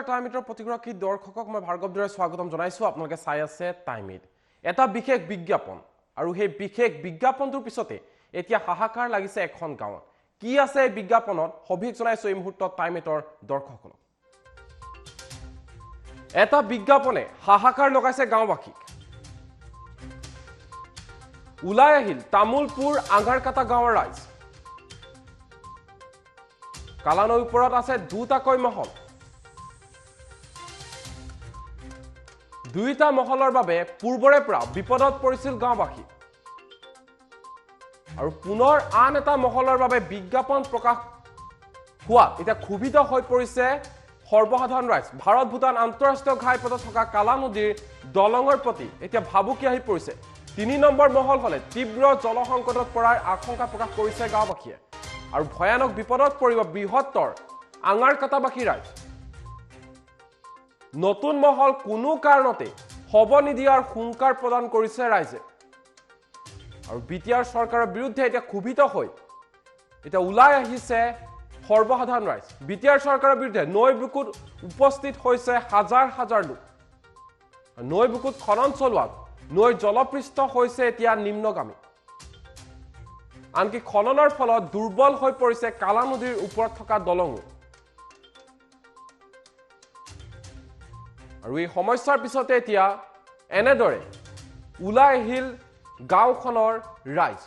টাইমিটৰ প্ৰতিগৰাকী দৰ্শকক মই ভাৰ্গৱ দুৰে স্বাগতম জনাইছো। আপোনালোকে চাই আছে টাইমিট। এটা বিশেষ বিজ্ঞাপন আৰু সেই বিশেষ বিজ্ঞাপনটোৰ পিছতে এতিয়া হাহাকাৰ লাগিছে এখন গাঁৱত। কি আছে এই বিজ্ঞাপনত সবিশেষ জনাইছো এই মুহূৰ্তত টাইমিটৰ দৰ্শকসকলক। এটা বিজ্ঞাপনে হাহাকাৰ লগাইছে গাঁওবাসীক। ওলাই আহিল তামুলপুৰ আঙাৰকাটা গাঁৱৰ ৰাইজ। কালানৈৰ ওপৰত আছে দুটাকৈ মহল। দুইটা মহলৰ বাবে পূৰ্বৰে পৰা বিপদত পৰিছিল গাঁওবাসী আৰু পুনৰ আন এটা মহলৰ বাবে বিজ্ঞাপন প্ৰকাশ হোৱাত এতিয়া ক্ষোভিত হৈ পৰিছে সৰ্বসাধাৰণ ৰাইজ। ভাৰত ভূটান আন্তঃৰাষ্ট্ৰীয় ঘাইপথত থকা কালা নদীৰ দলঙৰ প্ৰতি এতিয়া ভাবুকি আহি পৰিছে। ৩ নম্বৰ মহল হলে তীব্ৰ জলসংকটত পৰাৰ আশংকা প্ৰকাশ কৰিছে গাঁওবাসীয়ে আৰু ভয়ানক বিপদত পৰিব বৃহত্তৰ আঙাৰকাটাবাসী ৰাইজ। নতুন মহল কোনো কাৰণতে হ'ব নিদিয়াৰ হুংকাৰ প্ৰদান কৰিছে ৰাইজে আৰু বিটিআৰ চৰকাৰৰ বিৰুদ্ধে এতিয়া ক্ষোভিত হৈ এতিয়া ওলাই আহিছে সৰ্বসাধাৰণ ৰাইজ। বিটিআৰ চৰকাৰৰ বিৰুদ্ধে নৈ বুকুত উপস্থিত হৈছে হাজাৰ হাজাৰ লোক। নৈ বুকুত খনন চলোৱাত নৈৰ জলপৃষ্ঠ হৈছে এতিয়া নিম্নগামী। আনকি খননৰ ফলত দুৰ্বল হৈ পৰিছে কালা নদীৰ ওপৰত থকা দলঙো। আৰু এই সমস্যাৰ পিছতে এতিয়া এনেদৰে ওলাই আহিল গাঁওখনৰ ৰাইজ।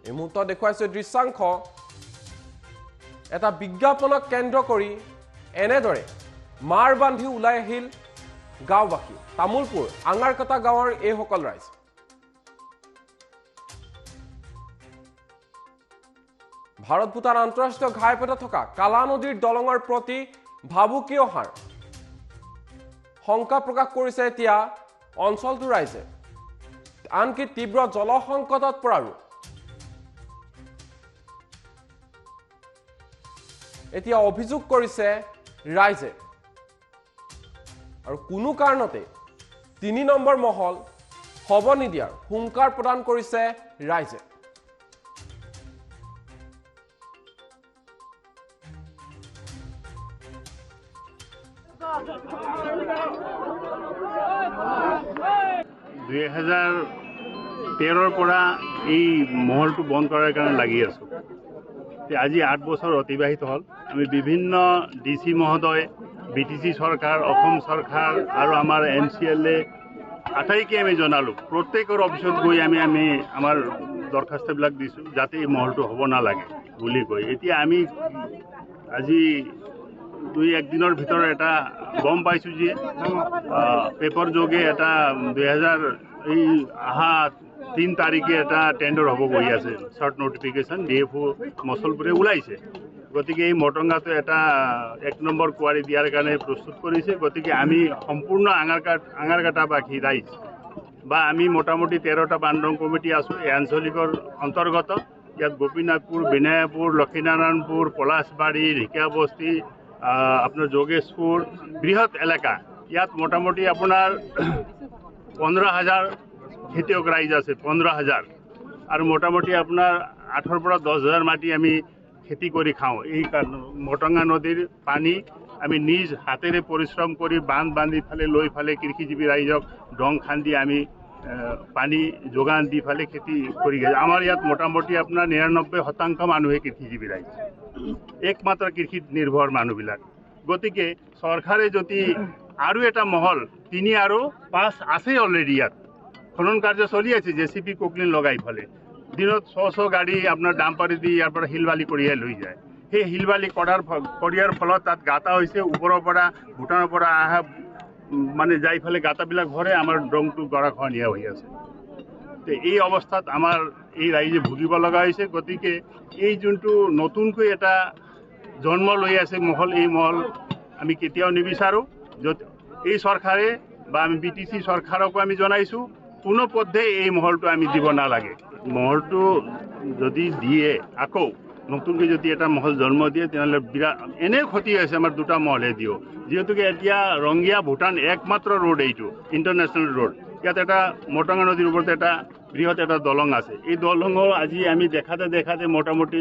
এই মুহূৰ্তত দেখুৱাইছো দৃশ্যাংশ। এটা বিজ্ঞাপনক কেন্দ্ৰ কৰি এনেদৰে মাৰ বান্ধি ওলাই আহিল গাঁওবাসী। তামুলপুৰ আঙাৰকাটা গাঁৱৰ এইসকল ৰাইজ। ভাৰত ভূটান আন্তঃৰাষ্ট্ৰীয় ঘাইপথত থকা কালা নদীৰ দলঙৰ প্ৰতি ভাবুকি অহাৰ শংকা প্ৰকাশ কৰিছে এতিয়া অঞ্চলটোৰ ৰাইজে। আনকি তীব্ৰ জলসংকটত পৰাৰো এতিয়া অভিযোগ কৰিছে ৰাইজে আৰু কোনো কাৰণতে ৩ নম্বৰ মহল হ'ব নিদিয়াৰ হুংকাৰ প্ৰদান কৰিছে ৰাইজে। পৰা এই মহলটো বন্ধ কৰাৰ কাৰণে লাগি আছো। আজি 8 বছৰ অতিবাহিত হ'ল। আমি বিভিন্ন ডিচি মহোদয়, বিটিচি চৰকাৰ, অসম চৰকাৰ আৰু আমাৰ MCLA আটাইকে আমি জনালো। প্ৰত্যেকৰ অফিচত গৈ আমি আমাৰ দৰখাস্তবিলাক দিছোঁ যাতে এই মহলটো হ'ব নালাগে বুলি কৈ। এতিয়া আমি আজি 2-1 দিনৰ ভিতৰত এটা গম পাইছোঁ যে পেপাৰ যোগে এটা 3 তাৰিখে এটা টেণ্ডাৰ হ'ব গৈ আছে। শ্বৰ্ট নটিফিকেশ্যন DFO মচলপুৰে ওলাইছে। গতিকে এই মটংগাটো এটা 1 নম্বৰ কোৱাৰি দিয়াৰ কাৰণে প্ৰস্তুত কৰিছে। গতিকে আমি সম্পূৰ্ণ আঙাৰকাটাবাসী ৰাইজ বা আমি মোটামুটি 13টা বান্ধং কমিটি আছোঁ এই আঞ্চলিকৰ অন্তৰ্গত। ইয়াত গোপীনাথপুৰ, বিনায়াপুৰ, লক্ষীনাৰায়ণপুৰ, পলাশবাৰী, ঢেকীয়াবস্তি, আপোনাৰ যোগেশপুৰ বৃহৎ এলেকা। ইয়াত মোটামুটি আপোনাৰ 15,000 খেতিয়ক ৰাইজ আছে। 15,000 আৰু মোটামুটি আপোনাৰ 8,000 পৰা 10,000 মাটি আমি খেতি কৰি খাওঁ। এই মটঙা নদীৰ পানী আমি নিজ হাতেৰে পৰিশ্ৰম কৰি বান্ধ বান্ধি ফালে লৈ ফালে কৃষিজীৱী ৰাইজক ডং খান্দি আমি পানী যোগান দি ফালে খেতি কৰি গৈছে। আমাৰ ইয়াত মোটামুটি আপোনাৰ 99% মানুহে কৃষিজীৱী ৰাইজ, একমাত্ৰ কৃষিত নিৰ্ভৰ মানুহবিলাক। গতিকে চৰকাৰে যদি আৰু এটা মহল 3 আৰু 5 আছে অলৰেডি ইয়াত খনন কাৰ্য চলি আছে। JCB কোকলিন লগাই ফালে দিনত 100 গাড়ী আপোনাৰ ডাম্পাৰি দি ইয়াৰ পৰা শিলবালি কঢ়িয়াই লৈ যায়। সেই শিলবালি কঢ়িয়াৰ ফলত তাত গাঁতা হৈছে। ওপৰৰ পৰা ভূটানৰ পৰা অহা মানে যাই ফালে গাঁতাবিলাক ভৰে আমাৰ ডংটো গৰাখহনীয়া হৈ আছে। এই অৱস্থাত আমাৰ এই ৰাইজে ভুগিব লগা হৈছে। গতিকে এই যোনটো নতুনকৈ এটা জন্ম লৈ আছে মহল, এই মহল আমি কেতিয়াও নিবিচাৰোঁ। য'ত এই চৰকাৰে বা আমি BTC চৰকাৰকো আমি জনাইছোঁ কোনো পথে এই মহলটো আমি দিব নালাগে। মহলটো যদি দিয়ে আকৌ নতুনকৈ যদি এটা মহল জন্ম দিয়ে তেনেহ'লে বিৰাট এনে ক্ষতি হৈছে। আমাৰ 2টা মহলহে দিওঁ, যিহেতুকে এতিয়া ৰংগিয়া ভূটান একমাত্ৰ ৰোড, এইটো ইণ্টাৰনেশ্যনেল ৰোড। ইয়াত এটা মটঙা নদীৰ ওপৰত এটা বৃহৎ এটা দলং আছে। এই দলঙৰ আজি আমি দেখাতে মোটামুটি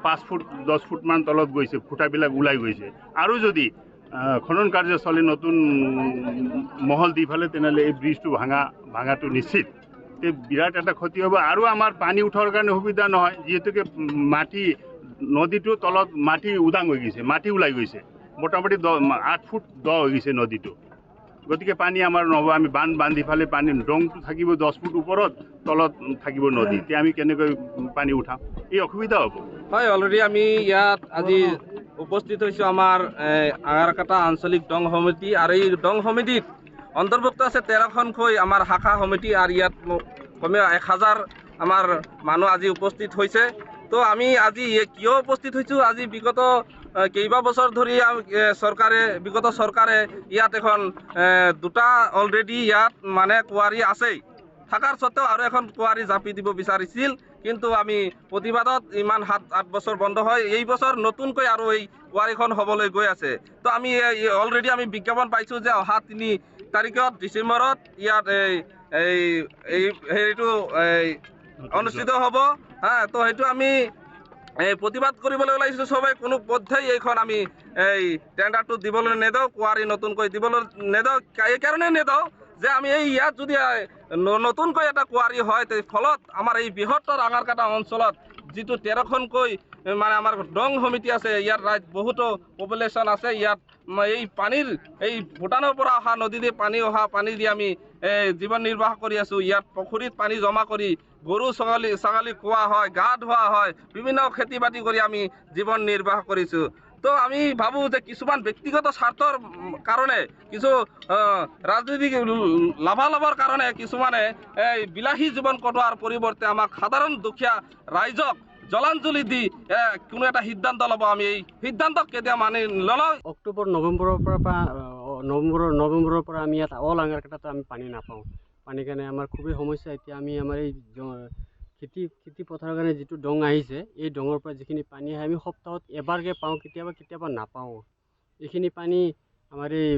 5 ফুট 10 ফুটমান তলত গৈছে, ফুটাবিলাক ওলাই গৈছে। আৰু যদি খনন কাৰ্য চলে নতুন মহল দি ফেলে তেনেহ'লে এই ব্ৰিজটো ভাঙাটো নিশ্চিত। বিৰাট এটা ক্ষতি হ'ব। আৰু আমাৰ পানী উঠাৰ কাৰণে সুবিধা নহয়, যিহেতুকে মাটি নদীটোৰ তলত মাটি উদাং হৈ গৈছে, মাটি ওলাই গৈছে, মোটামুটি 8 ফুট দ হৈ গৈছে নদীটো। গতিকে পানী আমাৰ নহ'ব। আমি বান্ধি ফালে পানী ডংটো থাকিব 10 ফুট ওপৰত, তলত থাকিব নদী। এতিয়া আমি কেনেকৈ পানী উঠাম? এই অসুবিধা হ'ব। হয়, অলৰেডি আমি ইয়াত আজি উপস্থিত হৈছোঁ আমাৰ আঙাৰকাটা আঞ্চলিক ডং সমিতি, আৰু এই ডং সমিতিত অন্তৰ্ভুক্ত আছে 13খনকৈ আমাৰ শাখা সমিতি, আৰু ইয়াত কমেও 1000 আমাৰ মানুহ আজি উপস্থিত হৈছে। তো আমি আজি কিয় উপস্থিত হৈছোঁ? আজি বিগত কেইবা বছৰ ধৰি বিগত চৰকাৰে ইয়াত এখন দুটা অলৰেডি ইয়াত মানে কুঁৱাৰী আছেই, থকাৰ স্বত্তেও আৰু এখন কুঁৱাৰী জাপি দিব বিচাৰিছিল, কিন্তু আমি প্ৰতিবাদত ইমান 7-8 বছৰ বন্ধ হয়। এই বছৰ নতুনকৈ আৰু এই কুঁৱাৰীখন হ'বলৈ গৈ আছে। তো আমি অলৰেডি আমি বিজ্ঞাপন পাইছোঁ যে অহা 3 তাৰিখত ডিচেম্বৰত ইয়াত হেৰিটো অনুষ্ঠিত হ'ব। তো সেইটো আমি প্ৰতিবাদ কৰিবলৈ ওলাইছোঁ চবেই। কোনো পধ্যেই এইখন আমি টেণ্ডাৰটো দিবলৈ নেদাওঁ, কুঁৱাৰী নতুনকৈ দিবলৈ নেদাওঁ। এইকাৰণে নেদাওঁ যে আমি ইয়াত যদি নতুনকৈ এটা কুঁৱাৰী হয়, ফলত আমাৰ এই বৃহত্তৰ আঙাৰকাটা অঞ্চলত যিটো 13খনকৈ মানে আমাৰ ডং সমিতি আছে, ইয়াত বহুতো পপুলেশ্যন আছে। ইয়াত এই পানীৰ ভূটানৰ পৰা অহা নদীৰে পানী দি আমি জীৱন নিৰ্বাহ কৰি আছোঁ। ইয়াত পুখুৰীত পানী জমা কৰি গৰু ছাগলী খোৱা হয়, গা ধোৱা হয়, বিভিন্ন খেতি বাতি কৰি আমি জীৱন নিৰ্বাহ কৰিছোঁ। তো আমি ভাবোঁ যে কিছুমান ব্যক্তিগত স্বাৰ্থৰ কাৰণে, কিছু ৰাজনৈতিক লাভালাভৰ কাৰণে কিছুমানে বিলাসী জীৱন কটোৱাৰ পৰিৱৰ্তে আমাক সাধাৰণ দুখীয়া ৰাইজক জলাঞ্জলি দি কোনো এটা সিদ্ধান্ত ল'ব। আমি এই সিদ্ধান্তক কেতিয়া মানি নলওঁ। অক্টোবৰ নৱেম্বৰৰ পৰা আমি ইয়াত অল আঙাৰকাটাত আমি পানী নাপাওঁ। পানীৰ কাৰণে আমাৰ খুবেই সমস্যা। এতিয়া আমি আমাৰ এই খেতি পথাৰৰ কাৰণে যিটো ডং আহিছে, এই ডঙৰ পৰা যিখিনি পানী আহে আমি সপ্তাহত এবাৰকৈ পাওঁ, কেতিয়াবা নাপাওঁ। এইখিনি পানী আমাৰ এই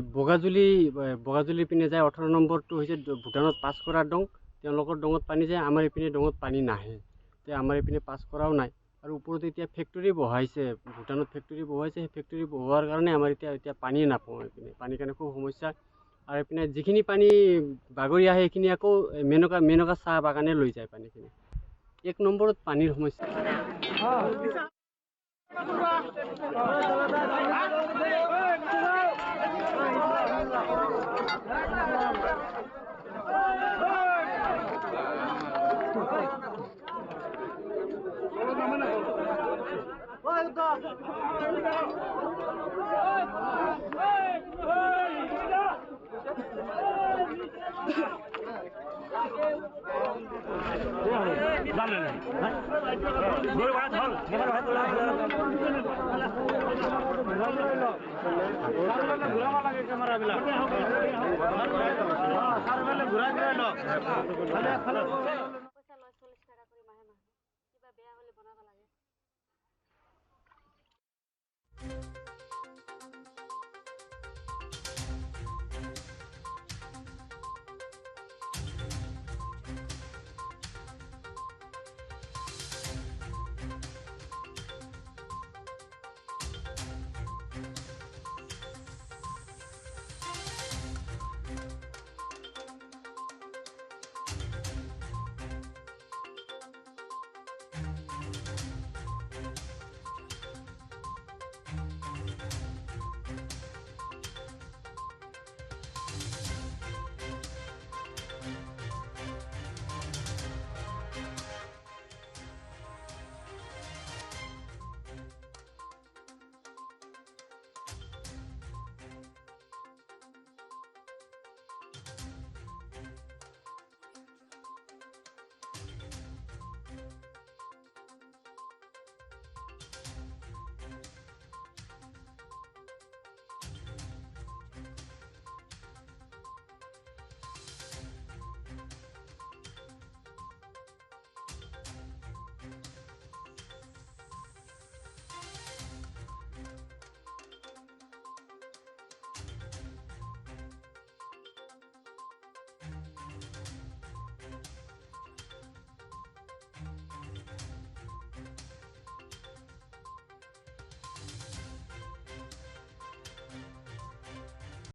বগাজুলিৰ পিনে যায়। 18 নম্বৰটো হৈছে ভূটানত পাছ কৰা ডং, তেওঁলোকৰ ডঙত পানী যায়, আমাৰ এইপিনে ডঙত পানী নাহে। এতিয়া আমাৰ এইপিনে পাছ কৰাও নাই। আৰু ওপৰত এতিয়া ফেক্টৰী বহাইছে, ভূটানত ফেক্টৰী বহাইছে। সেই ফেক্টৰী বহোৱাৰ কাৰণে আমাৰ এতিয়া পানী নাপাওঁ। এইপিনে পানীৰ কাৰণে খুব সমস্যা। আৰু এইপিনে যিখিনি পানী বাগৰি আহে সেইখিনি আকৌ মেনকা চাহ বাগানে লৈ যায় পানীখিনি। 1 নম্বৰত পানীৰ সমস্যা। ঘূৰাই